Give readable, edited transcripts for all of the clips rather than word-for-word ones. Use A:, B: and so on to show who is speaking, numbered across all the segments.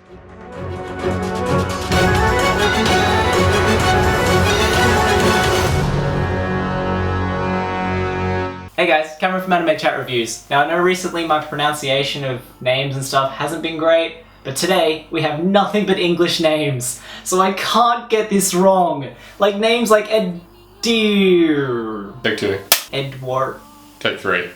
A: Hey guys, Cameron from Anime Chat Reviews. Now I know recently my pronunciation of names and stuff hasn't been great, but today we have nothing but English names, so I can't get this wrong. Like names like Take
B: 2.
A: Edward.
B: Take 3.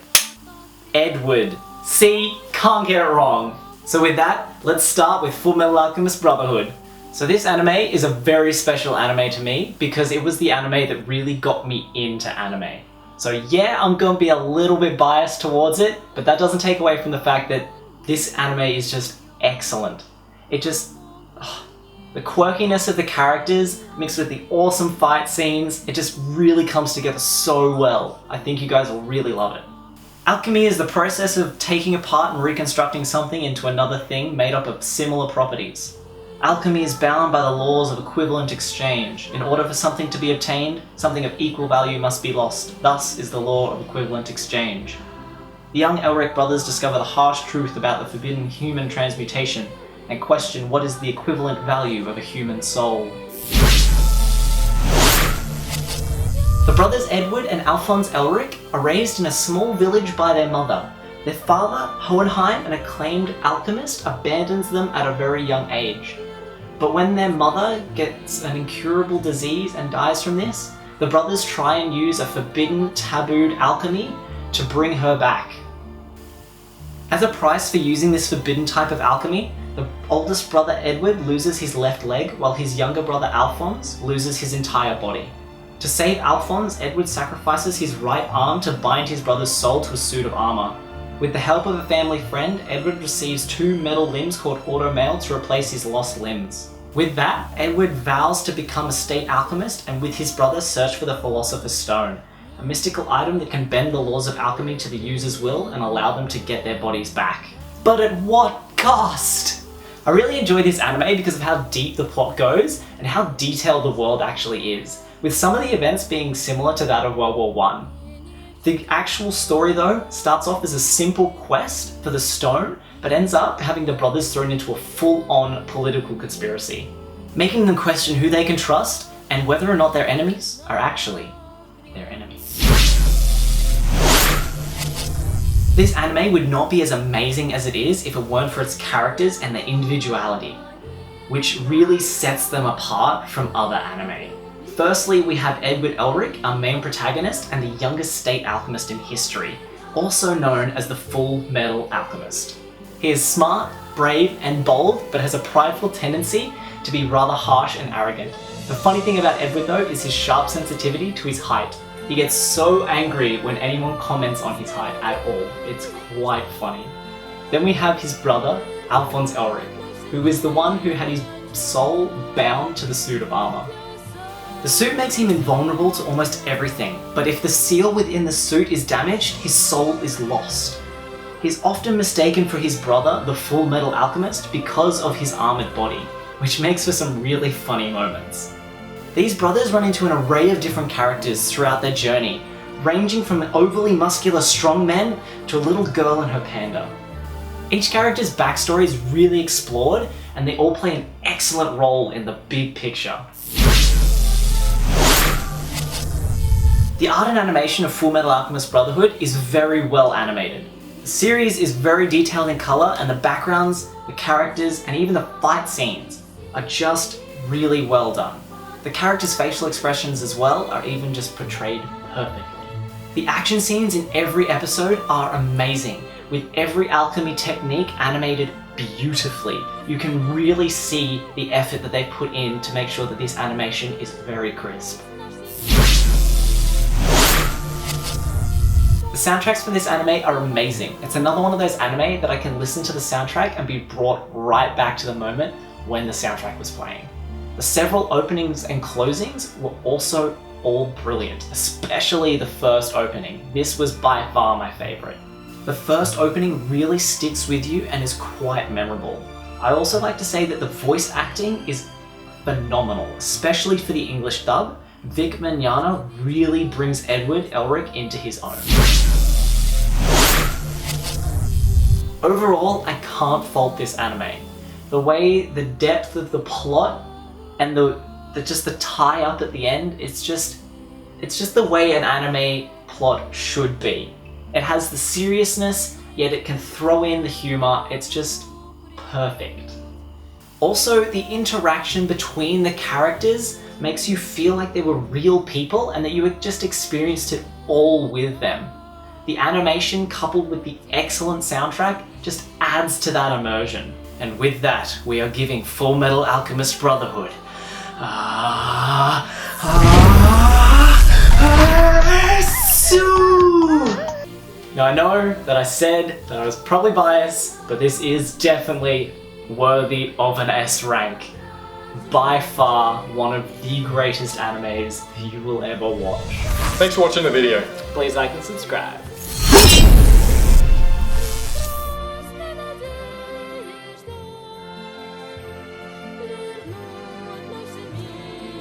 A: Edward. See? Can't get it wrong. So with that, let's start with Fullmetal Alchemist Brotherhood. So this anime is a very special anime to me because it was the anime that really got me into anime. So yeah, I'm gonna be a little bit biased towards it, but that doesn't take away from the fact that this anime is just excellent. It just... the quirkiness of the characters mixed with the awesome fight scenes, it just really comes together so well. I think you guys will really love it. Alchemy is the process of taking apart and reconstructing something into another thing made up of similar properties. Alchemy is bound by the laws of equivalent exchange. In order for something to be obtained, something of equal value must be lost. Thus is the law of equivalent exchange. The young Elric brothers discover the harsh truth about the forbidden human transmutation and question what is the equivalent value of a human soul. The brothers Edward and Alphonse Elric are raised in a small village by their mother. Their father, Hohenheim, an acclaimed alchemist, abandons them at a very young age. But when their mother gets an incurable disease and dies from this, the brothers try and use a forbidden, tabooed alchemy to bring her back. As a price for using this forbidden type of alchemy, the oldest brother Edward loses his left leg while his younger brother Alphonse loses his entire body. To save Alphonse, Edward sacrifices his right arm to bind his brother's soul to a suit of armor. With the help of a family friend, Edward receives 2 metal limbs called automail to replace his lost limbs. With that, Edward vows to become a state alchemist and with his brother search for the Philosopher's Stone, a mystical item that can bend the laws of alchemy to the user's will and allow them to get their bodies back. But at what cost? I really enjoy this anime because of how deep the plot goes and how detailed the world actually is, with some of the events being similar to that of World War I. The actual story though starts off as a simple quest for the stone, but ends up having the brothers thrown into a full-on political conspiracy, making them question who they can trust and whether or not their enemies are actually their enemies. This anime would not be as amazing as it is if it weren't for its characters and their individuality, which really sets them apart from other anime. Firstly, we have Edward Elric, our main protagonist and the youngest state alchemist in history, also known as the Fullmetal Alchemist. He is smart, brave and bold, but has a prideful tendency to be rather harsh and arrogant. The funny thing about Edward though is his sharp sensitivity to his height. He gets so angry when anyone comments on his height at all. It's quite funny. Then we have his brother, Alphonse Elric, who is the one who had his soul bound to the suit of armor. The suit makes him invulnerable to almost everything, but if the seal within the suit is damaged, his soul is lost. He's often mistaken for his brother, the Fullmetal Alchemist, because of his armored body, which makes for some really funny moments. These brothers run into an array of different characters throughout their journey, ranging from overly muscular strongmen to a little girl and her panda. Each character's backstory is really explored, and they all play an excellent role in the big picture. The art and animation of Fullmetal Alchemist Brotherhood is very well animated. The series is very detailed in colour and the backgrounds, the characters and even the fight scenes are just really well done. The characters' facial expressions as well are even just portrayed perfectly. The action scenes in every episode are amazing, with every alchemy technique animated beautifully. You can really see the effort that they put in to make sure that this animation is very crisp. The soundtracks for this anime are amazing. It's another one of those anime that I can listen to the soundtrack and be brought right back to the moment when the soundtrack was playing. The several openings and closings were also all brilliant, especially the first opening. This was by far my favourite. The first opening really sticks with you and is quite memorable. I also like to say that the voice acting is phenomenal, especially for the English dub. Vic Mignogna really brings Edward Elric into his own. Overall, I can't fault this anime. The way, the depth of the plot, and the just the tie up at the end, it's just the way an anime plot should be. It has the seriousness, yet it can throw in the humor. It's just perfect. Also, the interaction between the characters makes you feel like they were real people and that you had just experienced it all with them. The animation coupled with the excellent soundtrack just adds to that immersion. And with that, we are giving Fullmetal Alchemist Brotherhood. Now I know that I said that I was probably biased, but this is definitely worthy of an S rank. By far one of the greatest animes you will ever watch.
B: Thanks for watching the video.
A: Please like and subscribe.